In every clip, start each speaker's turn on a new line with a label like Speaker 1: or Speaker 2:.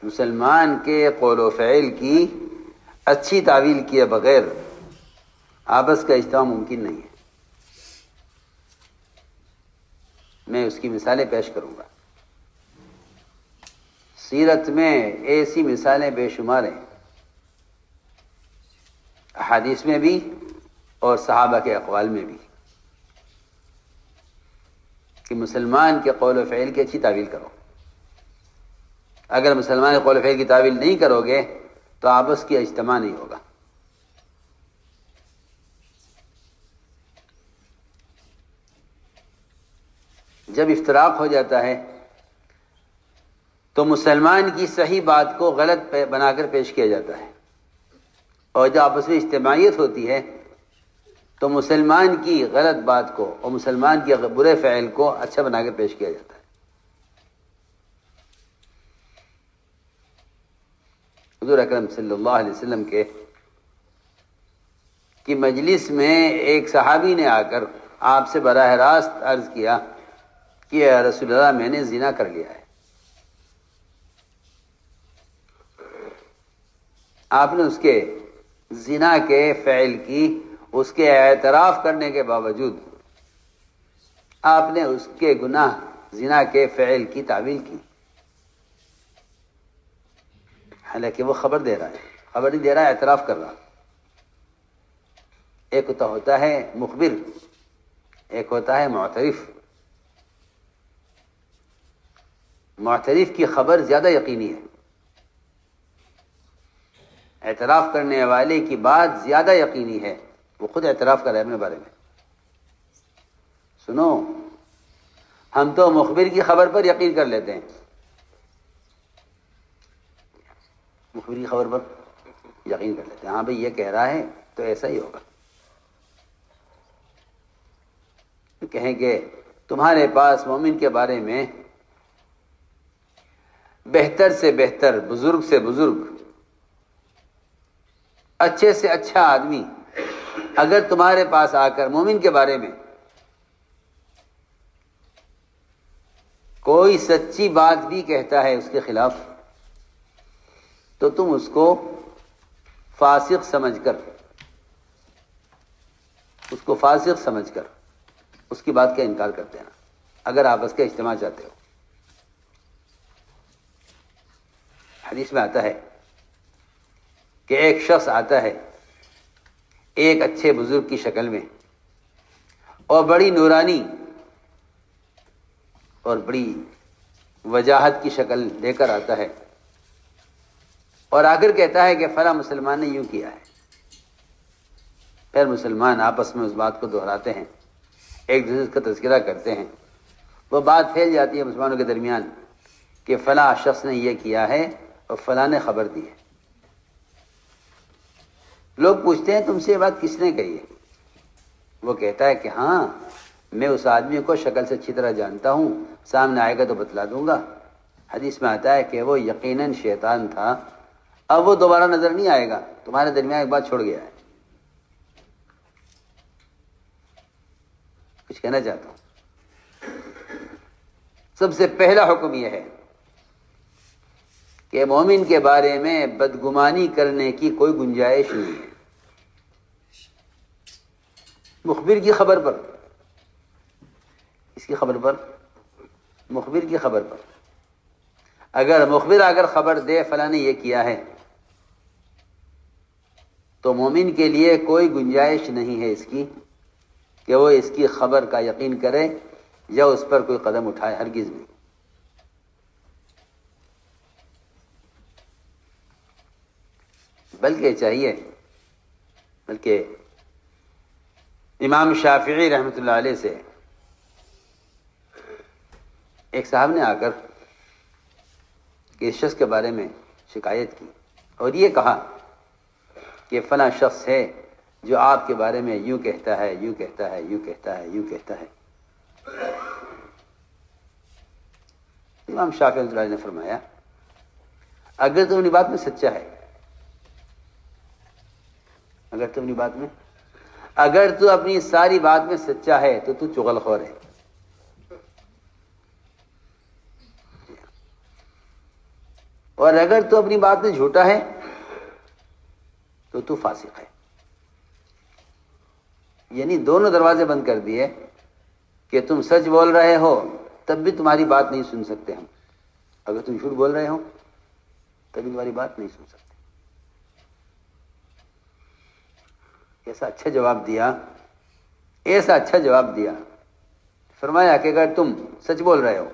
Speaker 1: مسلمان کے قول و فعل کی اچھی تعویل کیے بغیر آپس کا اجتماع ممکن نہیں ہے. میں اس کی مثالیں پیش کروں گا. سیرت میں ایسی مثالیں بے شمار ہیں، احادیث میں بھی اور صحابہ کے اقوال میں بھی، کہ مسلمان کے قول و فعل کی اچھی تعویل کرو. اگر مسلمان قول و فعل کی تعویل نہیں کرو گے تو آپس کی اجتماع نہیں ہوگا. جب افتراق ہو جاتا ہے تو مسلمان کی صحیح بات کو غلط بنا کر پیش کیا جاتا ہے، اور جب آپس میں اجتماعیت ہوتی ہے تو مسلمان کی غلط بات کو اور مسلمان کے برے فعل کو اچھا بنا کر پیش کیا جاتا ہے. حضور اکرم صلی اللہ علیہ وسلم کی مجلس میں ایک صحابی نے آ کر آپ سے براہ راست عرض کیا کہ یا رسول اللہ میں نے زنا کر لیا ہے. آپ نے اس کے زنا کے فعل کی، اس کے اعتراف کرنے کے باوجود آپ نے اس کے گناہ زنا کے فعل کی تعویل کی، حالانکہ وہ خبر دے رہا ہے، خبر نہیں دے رہا ہے، اعتراف کر رہا. ایک ہوتا ہے مخبر، ایک ہوتا ہے معترف. معترف کی خبر زیادہ یقینی ہے، اعتراف کرنے والے کی بات زیادہ یقینی ہے. وہ خود اعتراف کر رہا ہے اپنے بارے میں. سنو، ہم تو مخبر کی خبر پر یقین کر لیتے ہیں، مخبر کی خبر پر یقین کر لیتے ہیں. ہاں بھئی یہ کہہ رہا ہے تو ایسا ہی ہوگا. کہیں کہ تمہارے پاس مومن کے بارے میں بہتر سے بہتر، بزرگ سے بزرگ، اچھے سے اچھا آدمی اگر تمہارے پاس آ کر مومن کے بارے میں کوئی سچی بات بھی کہتا ہے اس کے خلاف، تو تم اس کو فاسق سمجھ کر، اس کو فاسق سمجھ کر اس کی بات کا انکار کرتے ہیں اگر آپ اس کا اجتماع چاہتے ہو. حدیث میں آتا ہے کہ ایک شخص آتا ہے ایک اچھے بزرگ کی شکل میں اور بڑی نورانی اور بڑی وجاہت کی شکل لے کر آتا ہے، اور آ کر کہتا ہے کہ فلاں مسلمان نے یوں کیا ہے. پھر مسلمان آپس میں اس بات کو دہراتے ہیں، ایک دوسرے کا تذکرہ کرتے ہیں. وہ بات پھیل جاتی ہے مسلمانوں کے درمیان کہ فلاں شخص نے یہ کیا ہے اور فلاں نے خبر دی ہے. لوگ پوچھتے ہیں تم سے یہ بات کس نے کہی ہے؟ وہ کہتا ہے کہ ہاں میں اس آدمی کو شکل سے اچھی طرح جانتا ہوں، سامنے آئے گا تو بتلا دوں گا. حدیث میں آتا ہے کہ وہ یقیناً شیطان تھا، اب وہ دوبارہ نظر نہیں آئے گا، تمہارے درمیان ایک بات چھوڑ گیا ہے. کچھ کہنا چاہتا ہوں. سب سے پہلا حکم یہ ہے کہ مومن کے بارے میں بدگمانی کرنے کی کوئی گنجائش نہیں ہے. مخبر کی خبر پر، اس کی خبر پر، مخبر کی خبر پر، اگر مخبر آ کر خبر دے فلاں نے یہ کیا ہے تو مومن کے لیے کوئی گنجائش نہیں ہے اس کی کہ وہ اس کی خبر کا یقین کرے یا اس پر کوئی قدم اٹھائے، ہرگز نہیں. بلکہ امام شافعی رحمۃ اللہ علیہ سے ایک صاحب نے آ کر اس شخص کے بارے میں شکایت کی اور یہ کہا کہ فلاں شخص ہے جو آپ کے بارے میں یوں کہتا ہے، یوں کہتا ہے، یوں کہتا ہے، یوں کہتا ہے. امام شافعی رحمۃ اللہ علیہ نے فرمایا اگر تم اپنی بات میں سچا ہے، اگر تو اپنی ساری بات میں سچا ہے تو تو چغل خور ہے. اور اگر تو اپنی بات میں جھوٹا ہے تو تو فاسق ہے. یعنی دونوں دروازے بند کر دیے کہ تم سچ بول رہے ہو تب بھی تمہاری بات نہیں سن سکتے ہم، اگر تم جھوٹ بول رہے ہو تبھی تمہاری بات نہیں سن سکتے. ایسا اچھا جواب دیا، ایسا اچھا جواب دیا. فرمایا کہ اگر تم سچ بول رہے ہو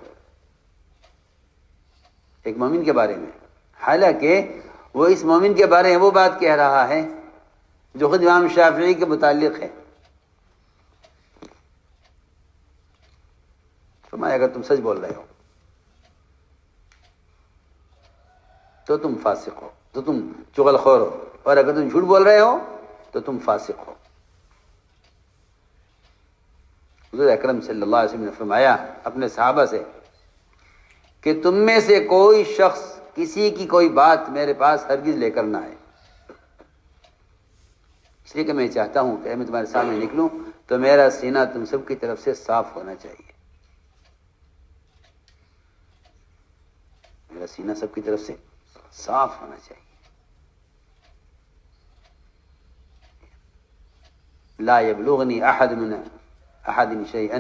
Speaker 1: ایک مومن کے بارے میں، حالانکہ وہ اس مومن کے بارے میں وہ بات کہہ رہا ہے جو خود امام شافعی کے متعلق ہے. فرمایا اگر تم سچ بول رہے ہو تو تم فاسق ہو، تو تم چغل خور ہو، اور اگر تم جھوٹ بول رہے ہو تو تم فاسق ہو. حضور اکرم صلی اللہ علیہ وسلم نے فرمایا اپنے صحابہ سے کہ تم میں سے کوئی شخص کسی کی کوئی بات میرے پاس ہرگز لے کر نہ آئے، اس لیے کہ میں چاہتا ہوں کہ میں تمہارے سامنے نکلوں تو میرا سینہ تم سب کی طرف سے صاف ہونا چاہیے. میرا سینہ سب کی طرف سے صاف ہونا چاہیے. لا يبلغني احد من احد شيئا،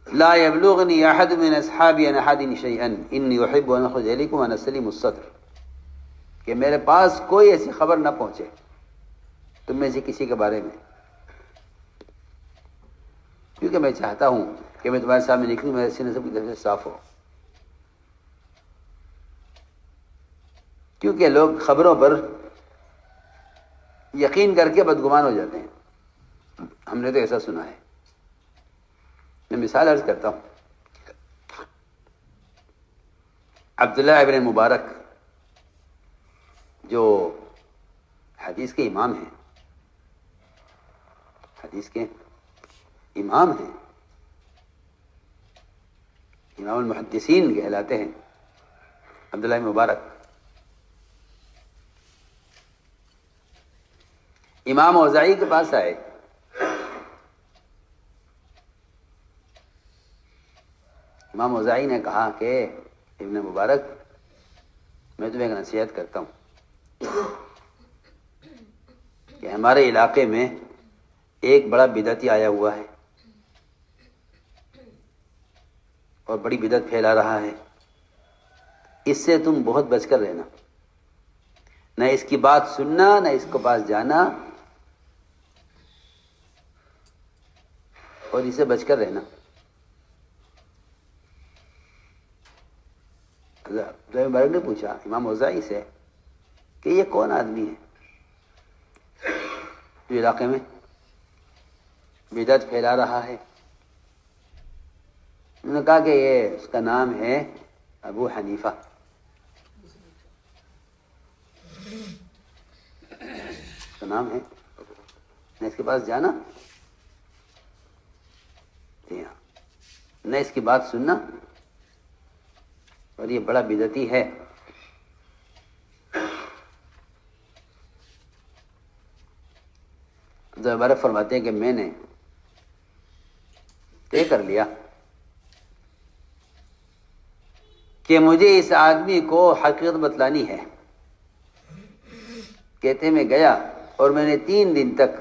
Speaker 1: لا يبلغني احد من اصحابي عن احد شيئا اني احب ان اخرج اليكم وانا سليم الصدر، کہ میرے پاس کوئی ایسی خبر نہ پہنچے تم میں سے کسی کے بارے میں، کیونکہ میں چاہتا ہوں کہ میں تمہارے سامنے نکلوں میرے سینے سب کی طرف سے صاف ہو. کیونکہ لوگ خبروں پر یقین کر کے بدگمان ہو جاتے ہیں. ہم نے تو ایسا سنا ہے. میں مثال عرض کرتا ہوں. عبداللہ ابن مبارک جو حدیث کے امام ہیں، حدیث کے امام ہیں، امام المحدثین کہلاتے ہیں عبداللہ ابن مبارک. امام اوزاعی کے پاس آئے. امام اوزاعی نے کہا کہ ابن مبارک میں تمہیں ایک نصیحت کرتا ہوں کہ ہمارے علاقے میں ایک بڑا بدعتی آیا ہوا ہے اور بڑی بدعت پھیلا رہا ہے، اس سے تم بہت بچ کر رہنا، نہ اس کی بات سننا نہ اس کو پاس جانا، اور اسے بچ کر رہنا. عبداللہ مبارک نے پوچھا امام اوزاعی سے کہ یہ کون آدمی ہے جو علاقے میں بدعت پھیلا رہا ہے؟ انہوں نے کہا کہ یہ اس کا نام ہے ابو حنیفہ. اس کا نام ہے، نہ اس کے پاس جانا، جی ہاں، نہ اس کی بات سننا، اور یہ بڑا بدعتی ہے. دوبارہ فرماتے ہیں کہ میں نے طے کر لیا کہ مجھے اس آدمی کو حقیقت بتلانی ہے. کہتے میں گیا اور میں نے 3 دن تک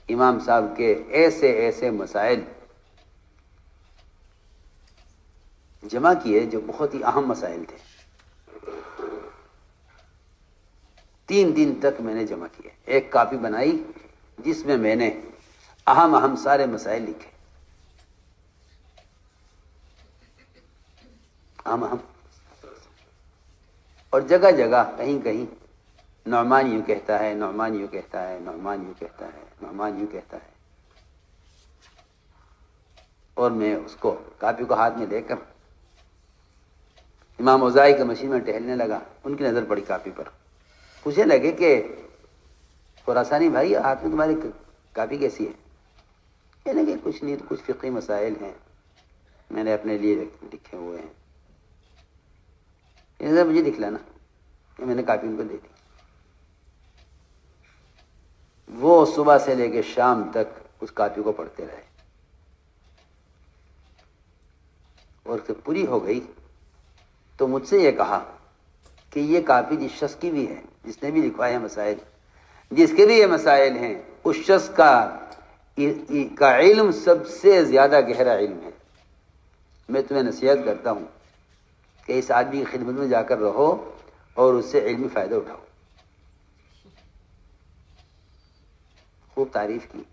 Speaker 1: امام صاحب کے ایسے ایسے مسائل جمع کیے جو بہت ہی اہم مسائل تھے. 3 دن تک میں نے جمع کیے، ایک کاپی بنائی جس میں میں نے اہم سارے مسائل لکھے، اہم، اور جگہ جگہ کہیں کہیں نعمان یوں کہتا ہے، نعمان یوں کہتا ہے، نعمان یوں کہتا ہے، نعمان یوں کہتا ہے. اور میں اس کو کاپی کو ہاتھ میں لے کر امام اوزاعی کے مشین میں ٹہلنے لگا. ان کی نظر پڑی کاپی پر، پوچھنے لگے کہ خراسانی بھائی ہاتھ میں تمہاری کاپی کیسی ہے؟ کہنے کہ کچھ نہیں، تو کچھ فقہی مسائل ہیں میں نے اپنے لیے لکھے ہوئے ہیں. ذرا مجھے دکھلانا. کہ میں نے کاپی ان کو دے دی. وہ صبح سے لے کے شام تک اس کاپی کو پڑھتے رہے، اور جب پوری ہو گئی تو مجھ سے یہ کہا کہ یہ کاپی جس شخص کی بھی ہے جس نے بھی لکھوائے ہیں مسائل، جس کے بھی یہ مسائل ہیں، اس شخص کا علم سب سے زیادہ گہرا علم ہے۔ میں تمہیں نصیحت کرتا ہوں کہ اس آدمی کی خدمت میں جا کر رہو اور اس سے علمی فائدہ اٹھاؤ۔ خوب تعریف کی۔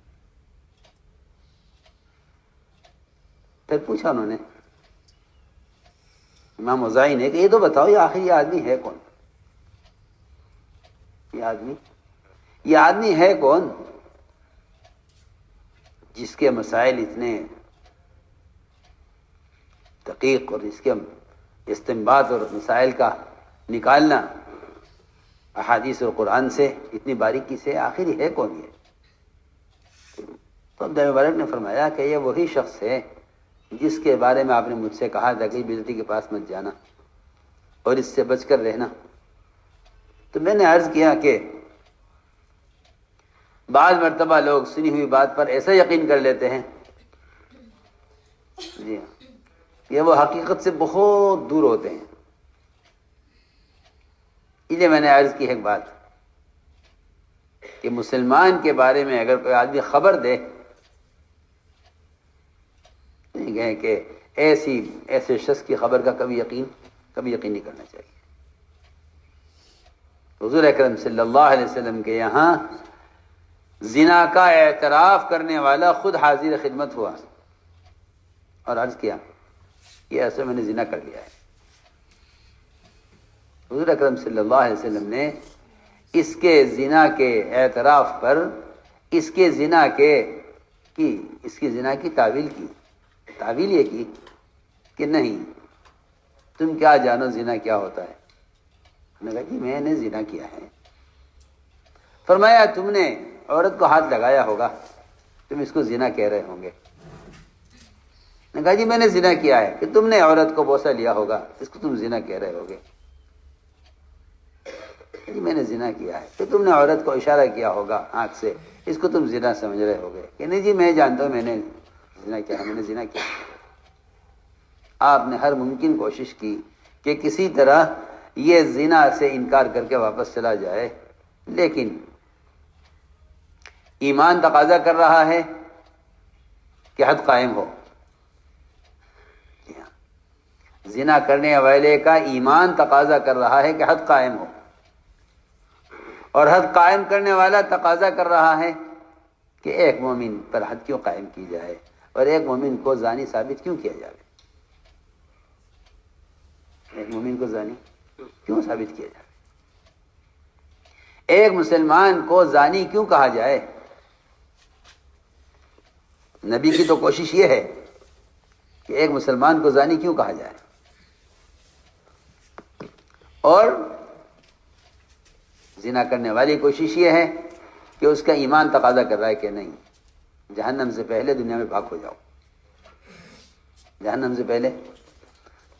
Speaker 1: پھر پوچھا انہوں نے امام اوزاعی نے کہ یہ تو بتاؤ یہ آخر یہ آدمی ہے کون؟ یہ آدمی ہے کون جس کے مسائل اتنے دقیق اور اس کے استنباط اور مسائل کا نکالنا احادیث اور قرآن سے اتنی باریکی سے، آخر ہے کون یہ؟ تو عبداللہ مبارک نے فرمایا کہ یہ وہی شخص ہے جس کے بارے میں آپ نے مجھ سے کہا تھا کہ بدعتی کے پاس مت جانا اور اس سے بچ کر رہنا۔ تو میں نے عرض کیا کہ بعض مرتبہ لوگ سنی ہوئی بات پر ایسا یقین کر لیتے ہیں جی ہاں، یہ وہ حقیقت سے بہت دور ہوتے ہیں۔ اس لیے میں نے عرض کی ایک بات کہ مسلمان کے بارے میں اگر کوئی آدمی خبر دے کہ ایسے شخص کی خبر کا کبھی یقین نہیں کرنا چاہیے۔ حضور اکرم صلی اللہ علیہ وسلم کے یہاں زنا کا اعتراف کرنے والا خود حاضر خدمت ہوا اور عرض کیا یہ ایسے میں نے زنا کر لیا ہے۔ حضور اکرم صلی اللہ علیہ وسلم نے اس کے زنا کے اعتراف پر اس کے زنا کی تعویل یہ کی کہ نہیں تم کیا جانو زنا کیا ہوتا ہے۔ میں نے کہا جی میں نے زنا کیا ہے۔ فرمایا تم نے عورت کو ہاتھ لگایا ہوگا، تم اس کو زنا کہہ رہے ہوں گے۔ میں نے کہا جی میں نے زنا کیا ہے کہ تم نے عورت کو بوسہ لیا ہوگا، اس کو تم زنا کہہ رہے ہوگے۔ جی میں نے زنا کیا ہے کہ تم نے عورت کو اشارہ کیا ہوگا آنکھ سے، اس کو تم زنا سمجھ رہے ہوگے کہ نہیں جی میں جانتا ہوں میں نے زنا کیا۔ آپ نے ہر ممکن کوشش کی کہ کسی طرح یہ زنا سے انکار کر کے واپس چلا جائے، لیکن ایمان تقاضا کر رہا ہے کہ حد قائم ہو۔ زنا کرنے والے کا ایمان تقاضا کر رہا ہے کہ حد قائم ہو، اور حد قائم کرنے والا تقاضا کر رہا ہے کہ ایک مومن پر حد کیوں قائم کی جائے اور ایک مومن کو زانی ثابت کیوں کیا جائے؟ ایک مومن کو زانی کیوں ثابت کیا جائے؟ ایک مسلمان کو زانی کیوں کہا جائے؟ نبی کی تو کوشش یہ ہے کہ ایک مسلمان کو زانی کیوں کہا جائے، اور زنا کرنے والی کوشش یہ ہے کہ اس کا ایمان تقاضا کر رہا ہے کہ نہیں جہنم سے پہلے دنیا میں پاک ہو جاؤ، جہنم سے پہلے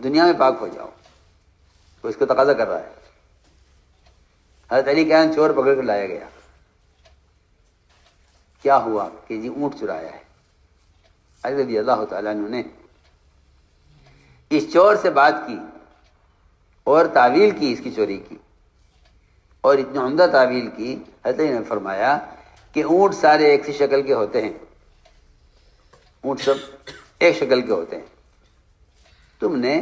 Speaker 1: دنیا میں پاک ہو جاؤ، وہ اس کو تقاضا کر رہا ہے۔ حضرت علی کے یہاں چور پکڑ کر لایا گیا، کیا ہوا کہ جی اونٹ چرایا ہے۔ علی رضی اللہ تعالیٰ عنہ نے اس چور سے بات کی اور تعویل کی اس کی چوری کی، اور اتنی عمدہ تعویل کی، حضرت علی نے فرمایا کہ اونٹ سارے ایک سی شکل کے ہوتے ہیں، اونٹ سب ایک شکل کے ہوتے ہیں، تم نے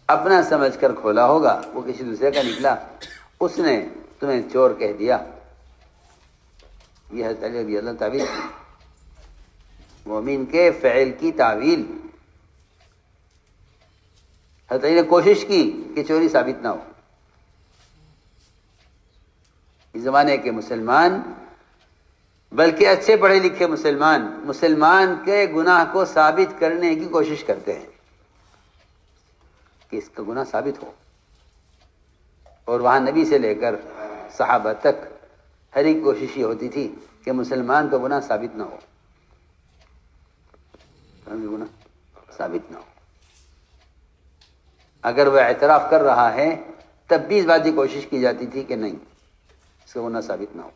Speaker 1: اپنا سمجھ کر کھولا ہوگا، وہ کسی دوسرے کا نکلا، اس نے تمہیں چور کہہ دیا۔ یہ حضرت علی رضی اللہ تعویل کی، مومن کے فعل کی تعویل۔ حضرت علی نے کوشش کی کہ چوری ثابت نہ ہو۔ اس زمانے کے مسلمان، بلکہ اچھے پڑھے لکھے مسلمان کے گناہ کو ثابت کرنے کی کوشش کرتے ہیں کہ اس کا گناہ ثابت ہو، اور وہاں نبی سے لے کر صحابہ تک ہر ایک کوشش یہ ہوتی تھی کہ مسلمان کا گناہ ثابت نہ ہو، گناہ ثابت نہ ہو۔ اگر وہ اعتراف کر رہا ہے تب بھی اس بات کی کوشش کی جاتی تھی کہ نہیں اس کا گناہ ثابت نہ ہو،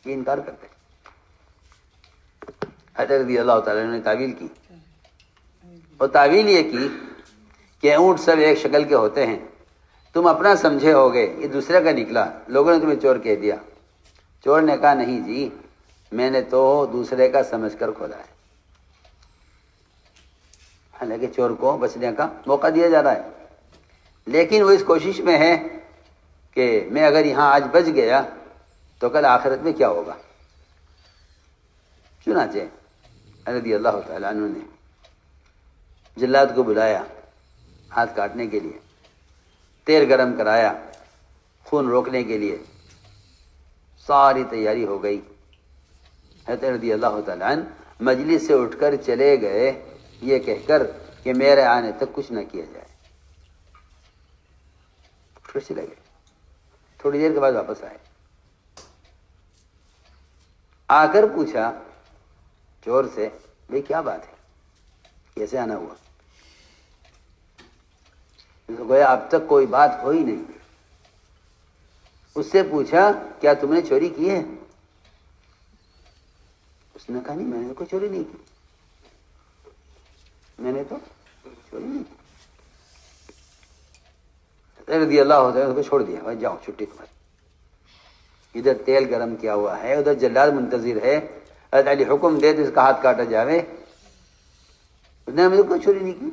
Speaker 1: یہ انکار کرتے ہیں۔ حضرت رضی اللہ تعالیٰ نے تعویل کی، اور تعویل یہ کی کہ اونٹ سب ایک شکل کے ہوتے ہیں، تم اپنا سمجھے ہوگے، یہ دوسرے کا نکلا، لوگوں نے تمہیں چور کہہ دیا۔ چور نے کہا نہیں جی، میں نے تو دوسرے کا سمجھ کر کھولا ہے۔ حالانکہ چور کو بچنے کا موقع دیا جا رہا ہے، لیکن وہ اس کوشش میں ہے کہ میں اگر یہاں آج بچ گیا تو کل آخرت میں کیا ہوگا۔ چنانچہ رضی اللہ تعالیٰ عنہ نے جلاد کو بلایا ہاتھ کاٹنے کے لیے، تیل گرم کرایا خون روکنے کے لیے، ساری تیاری ہو گئی۔ حضرت رضی اللہ تعالیٰ عنہ مجلس سے اٹھ کر چلے گئے یہ کہہ کر کہ میرے آنے تک کچھ نہ کیا جائے۔ پھر چلے گئے، تھوڑی دیر کے بعد واپس آئے، آ کر پوچھا چور سے، بھئی کیا بات ہے، کیسے آنا ہوا؟ گویا اب تک کوئی بات ہو ہی نہیں۔ اس سے پوچھا کیا تم نے چوری کی ہے؟ اس نے کہا نہیں، میں نے کوئی چوری نہیں کی، میں نے تو چوری نہیں کی۔ رضی اللہ عنہ اس کو چھوڑ دیا، بھائی جاؤ چھٹی تمہاری۔ ادھر تیل گرم کیا ہوا ہے، ادھر جلاد منتظر ہے، حضرت علی حکم دے تو اس کا ہاتھ کاٹا جاوے۔ اس نے مجھے کوئی چوری نہیں کی،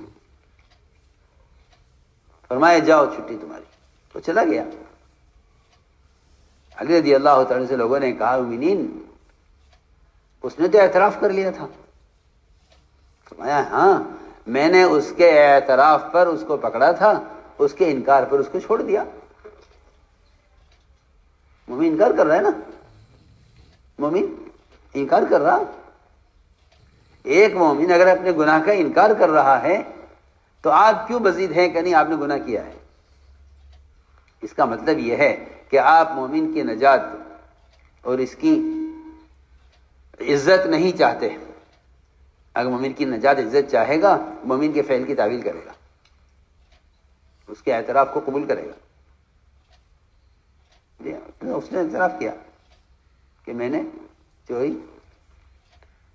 Speaker 1: فرمایا جاؤ چھٹی تمہاری، تو چلا گیا۔ علی رضی اللہ تعالی سے لوگوں نے کہا مومنین، اس نے تو اعتراف کر لیا تھا۔ فرمایا ہاں، میں نے اس کے اعتراف پر اس کو پکڑا تھا، اس کے انکار پر اس کو چھوڑ دیا۔ مومن انکار کر رہا ہے نا، مومن انکار کر رہا۔ ایک مومن اگر اپنے گناہ کا انکار کر رہا ہے تو آپ کیوں مزید ہیں کہ نہیں آپ نے گناہ کیا ہے؟ اس کا مطلب یہ ہے کہ آپ مومن کی نجات اور اس کی عزت نہیں چاہتے۔ اگر مومن کی نجات عزت چاہے گا، مومن کے فعل کی تعویل کرے گا، اس کے اعتراف کو قبول کرے گا۔ اس نے اعتراف کیا کہ میں نے چوری،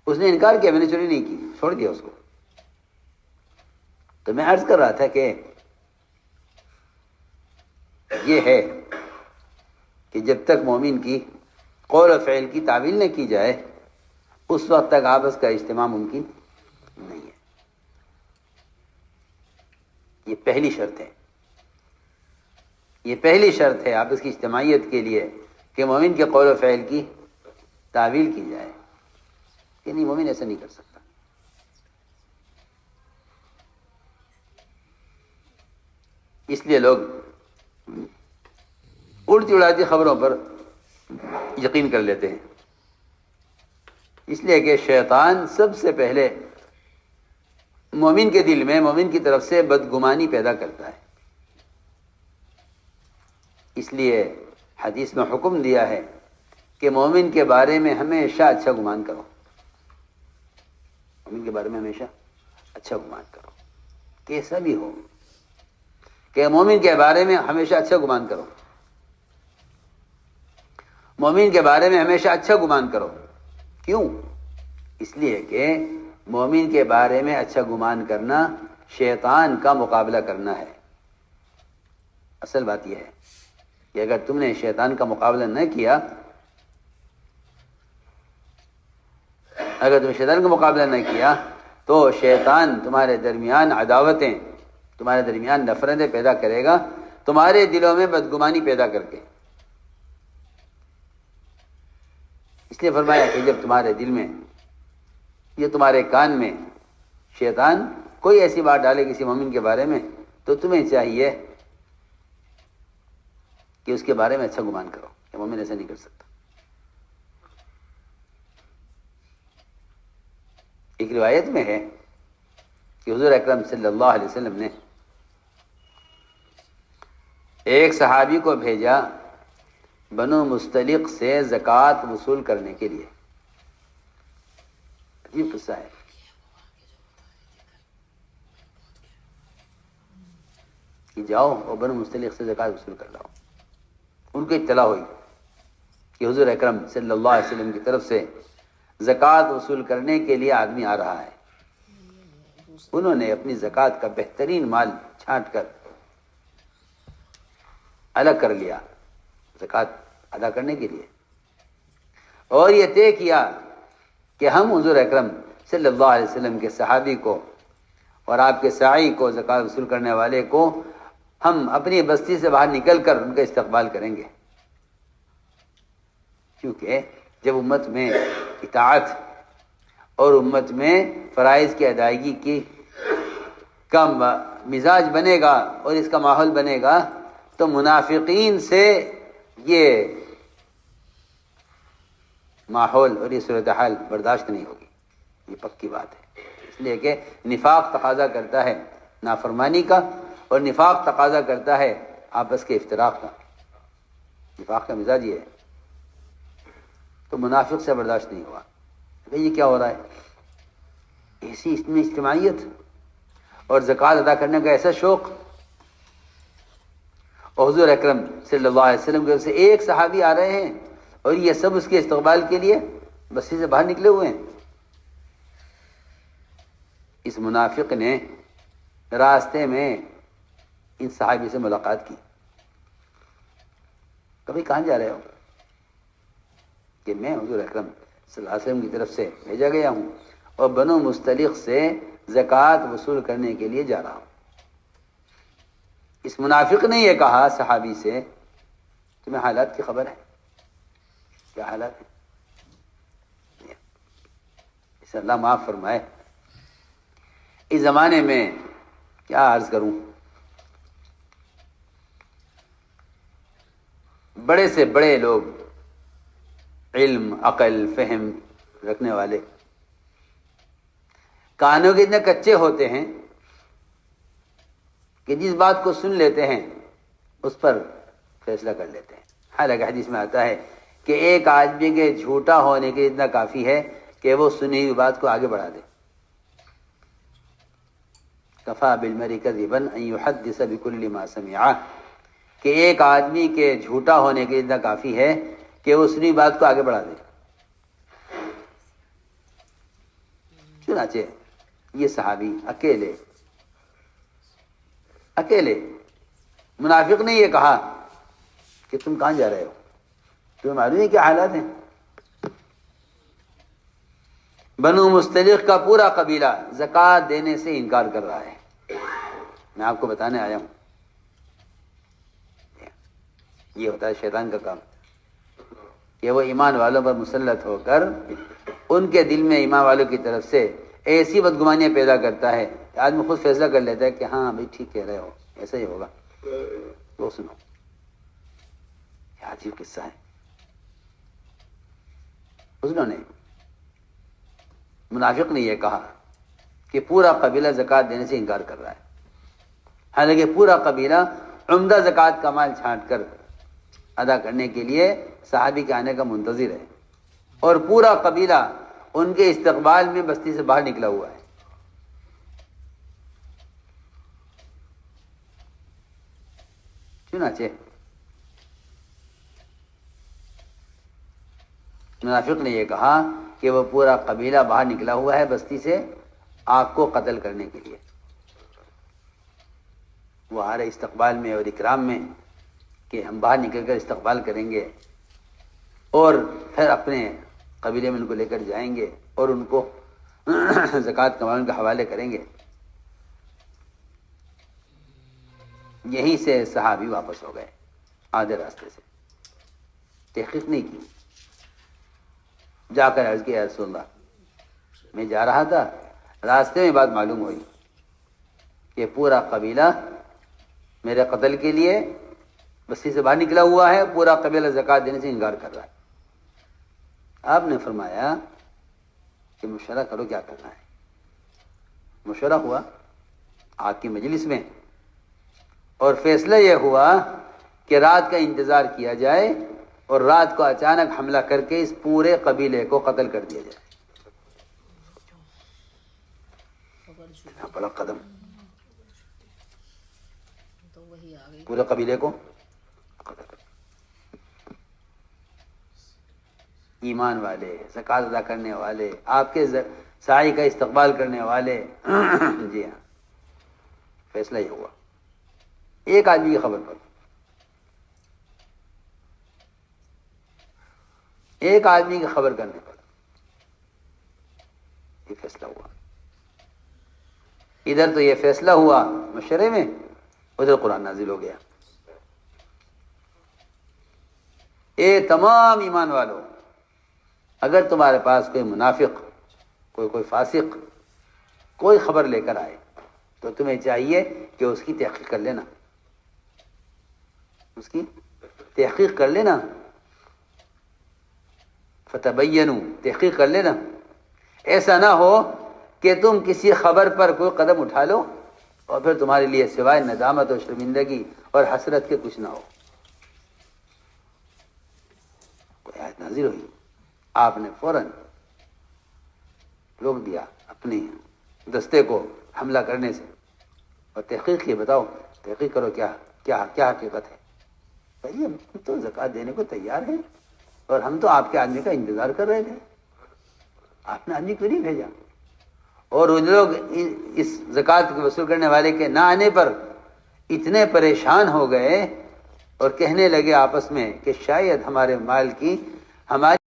Speaker 1: اس نے انکار کیا میں نے چوری نہیں کی، چھوڑ دیا اس کو۔ تو میں عرض کر رہا تھا کہ یہ ہے کہ جب تک مومن کی قول و فعل کی تعویل نہ کی جائے اس وقت تک آپس کا اجتماع ممکن نہیں ہے۔ یہ پہلی شرط ہے، یہ پہلی شرط ہے آپس کی اجتماعیت کے لیے کہ مومن کے قول و فعل کی تعویل کی جائے کہ نہیں، مومن ایسا نہیں کر سکتا۔ اس لیے لوگ اڑتی اڑاتی خبروں پر یقین کر لیتے ہیں، اس لیے کہ شیطان سب سے پہلے مومن کے دل میں مومن کی طرف سے بدگمانی پیدا کرتا ہے۔ اس لیے حدیث میں حکم دیا ہے کہ مومن کے بارے میں ہمیشہ اچھا گمان کرو، مومن کے بارے میں ہمیشہ اچھا گمان کرو، کیسا بھی ہو، کہ مومن کے بارے میں ہمیشہ اچھا گمان کرو، مومن کے بارے میں ہمیشہ اچھا گمان کرو۔ کیوں؟ اس لیے کہ مومن کے بارے میں اچھا گمان کرنا شیطان کا مقابلہ کرنا ہے۔ اصل بات یہ ہے کہ اگر تم نے شیطان کا مقابلہ نہ کیا، اگر تم شیطان کا مقابلہ نہ کیا تو شیطان تمہارے درمیان عداوتیں، تمہارے درمیان نفرتیں پیدا کرے گا، تمہارے دلوں میں بدگمانی پیدا کر کے۔ اس لیے فرمایا کہ جب تمہارے دل میں یا تمہارے کان میں شیطان کوئی ایسی بات ڈالے کسی مومن کے بارے میں تو تمہیں چاہیے کہ اس کے بارے میں اچھا گمان کرو کہ مومن ایسا نہیں کر سکتا۔ ایک روایت میں ہے کہ حضور اکرم صلی اللہ علیہ وسلم نے ایک صحابی کو بھیجا بنو مستلق سے زکوٰۃ وصول کرنے کے لیے۔ عجیب قصہ ہے۔ کہ جاؤ اور بنو مستلق سے زکوٰۃ وصول کر لاؤ۔ ان کو اطلاع ہوئی کہ حضور اکرم صلی اللہ علیہ وسلم کی طرف سے زکوٰۃ وصول کرنے کے لیے آدمی آ رہا ہے۔ انہوں نے اپنی زکوٰۃ کا بہترین مال چھانٹ کر الگ کر لیا زکوٰۃ ادا کرنے کے لیے، اور یہ طے کیا کہ ہم حضور اکرم صلی اللہ علیہ وسلم کے صحابی کو اور آپ کے ساعی کو، زکوٰۃ وصول کرنے والے کو، ہم اپنی بستی سے باہر نکل کر ان کا استقبال کریں گے، کیونکہ جب امت میں اطاعت اور امت میں فرائض کی ادائیگی کا مزاج بنے گا اور اس کا ماحول بنے گا تو منافقین سے یہ ماحول اور یہ صورتحال برداشت نہیں ہوگی، یہ پکی بات ہے۔ اس لیے کہ نفاق تقاضا کرتا ہے نافرمانی کا، اور نفاق تقاضا کرتا ہے آپس کے افتراق کا، نفاق کا مزاج یہ ہے، تو منافق سے برداشت نہیں ہوا۔ یہ کیا ہو رہا ہے؟ ایسی اس میں اجتماعیت اور زکوٰۃ ادا کرنے کا ایسا شوق، اور حضور اکرم صلی اللہ علیہ وسلم کی طرف سے ایک صحابی آ رہے ہیں اور یہ سب اس کے استقبال کے لیے بستی سے باہر نکلے ہوئے ہیں۔ اس منافق نے راستے میں ان صحابی سے ملاقات کی، کبھی کہاں جا رہے ہو؟ کہ میں حضور اکرم صلی اللہ علیہ وسلم کی طرف سے بھیجا گیا ہوں اور بنو مستلق سے زکوٰۃ وصول کرنے کے لیے جا رہا ہوں۔ اس منافق نے یہ کہا صحابی سے، تمہیں حالات کی خبر ہے؟ کیا حالات ہے؟ اسے اللہ معاف فرمائے، اس زمانے میں کیا عرض کروں، بڑے سے بڑے لوگ، علم، عقل، فہم رکھنے والے، کانوں کے اتنے کچے ہوتے ہیں کہ جس بات کو سن لیتے ہیں اس پر فیصلہ کر لیتے ہیں۔ حالانکہ حدیث میں آتا ہے کہ ایک آدمی کے جھوٹا ہونے کے اتنا کافی ہے کہ وہ سنی ہوئی بات کو آگے بڑھا دے۔ کفا بالمرء کذبا ان يحدث بكل ما سمع، کہ ایک آدمی کے جھوٹا ہونے کے اتنا کافی ہے کہ وہ سنی بات کو آگے بڑھا دے۔ چنانچہ یہ صحابی اکیلے منافق نے یہ کہا کہ تم کہاں جا رہے ہو؟ تمہیں معلوم ہے کیا حالات ہیں؟ بنو مستلق کا پورا قبیلہ زکوٰۃ دینے سے انکار کر رہا ہے۔ میں آپ کو بتانے آیا ہوں، یہ ہوتا ہے شیطان کا کام، کہ وہ ایمان والوں پر مسلط ہو کر ان کے دل میں ایمان والوں کی طرف سے ایسی بدگمانیاں پیدا کرتا ہے کہ آدمی خود فیصلہ کر لیتا ہے کہ ہاں بھائی ٹھیک کہہ رہے ہو، ایسا ہی ہوگا۔ وہ سنو، یہ عجیب قصہ ہے۔ انہوں نے، منافق نے یہ کہا کہ پورا قبیلہ زکوٰۃ دینے سے انکار کر رہا ہے، حالانکہ پورا قبیلہ عمدہ زکوٰۃ کا مال چھانٹ کر ادا کرنے کے لیے صحابی کے آنے کا منتظر ہے، اور پورا قبیلہ ان کے استقبال میں بستی سے باہر نکلا ہوا ہے۔ چنانچہ منافق نے یہ کہا کہ وہ پورا قبیلہ باہر نکلا ہوا ہے بستی سے آپ کو قتل کرنے کے لیے۔ وہ آ رہے استقبال میں اور اکرام میں کہ ہم باہر نکل کر استقبال کریں گے اور پھر اپنے قبیلے میں ان کو لے کر جائیں گے اور ان کو زکوٰۃ کے مال کے حوالے کریں گے۔ یہیں سے صحابی واپس ہو گئے آدھے راستے سے، تحقیق نہیں کی، جا کر عرض کیا یا رسول اللہ میں جا رہا تھا، راستے میں بات معلوم ہوئی کہ پورا قبیلہ میرے قتل کے لیے بستی سے باہر نکلا ہوا ہے، پورا قبیلہ زکوٰۃ دینے سے انکار کر رہا ہے۔ آپ نے فرمایا کہ مشورہ کرو کیا کرنا ہے۔ مشورہ ہوا آپ کی مجلس میں، اور فیصلہ یہ ہوا کہ رات کا انتظار کیا جائے اور رات کو اچانک حملہ کر کے اس پورے قبیلے کو قتل کر دیا جائے۔ بڑا قدم، پورے قبیلے کو قتل کر، ایمان والے، زکوٰۃ ادا کرنے والے، آپ کے سعی کا استقبال کرنے والے جی ہاں فیصلہ یہ ہوا ایک آدمی کی خبر پر، ایک آدمی کی خبر کرنے پر یہ فیصلہ ہوا. ادھر تو یہ فیصلہ ہوا مشورے میں، ادھر قرآن نازل ہو گیا. اے تمام ایمان والو، اگر تمہارے پاس کوئی منافق، کوئی فاسق کوئی خبر لے کر آئے تو تمہیں چاہیے کہ اس کی تحقیق کر لینا، اس کی تحقیق کر لینا. فتبینوا، تحقیق کر لینا. ایسا نہ ہو کہ تم کسی خبر پر کوئی قدم اٹھا لو اور پھر تمہارے لیے سوائے ندامت اور شرمندگی اور حسرت کے کچھ نہ ہو. کوئی آیت نازل ہوئی، آپ نے فوراً روک دیا اپنی دستے کو حملہ کرنے سے اور تحقیق کی. بتاؤ، تحقیق کرو، کیا کیا کیا حقیقت ہے. بھائی ہم تو زکوٰۃ دینے کو تیار ہیں اور ہم تو آپ کے آدمی کا انتظار کر رہے تھے، آپ نے آدمی کیوں نہیں بھیجا. اور وہ لوگ اس زکوٰۃ کو وصول کرنے والے کے نہ آنے پر اتنے پریشان ہو گئے اور کہنے لگے آپس میں کہ شاید ہمارے مال کی ہماری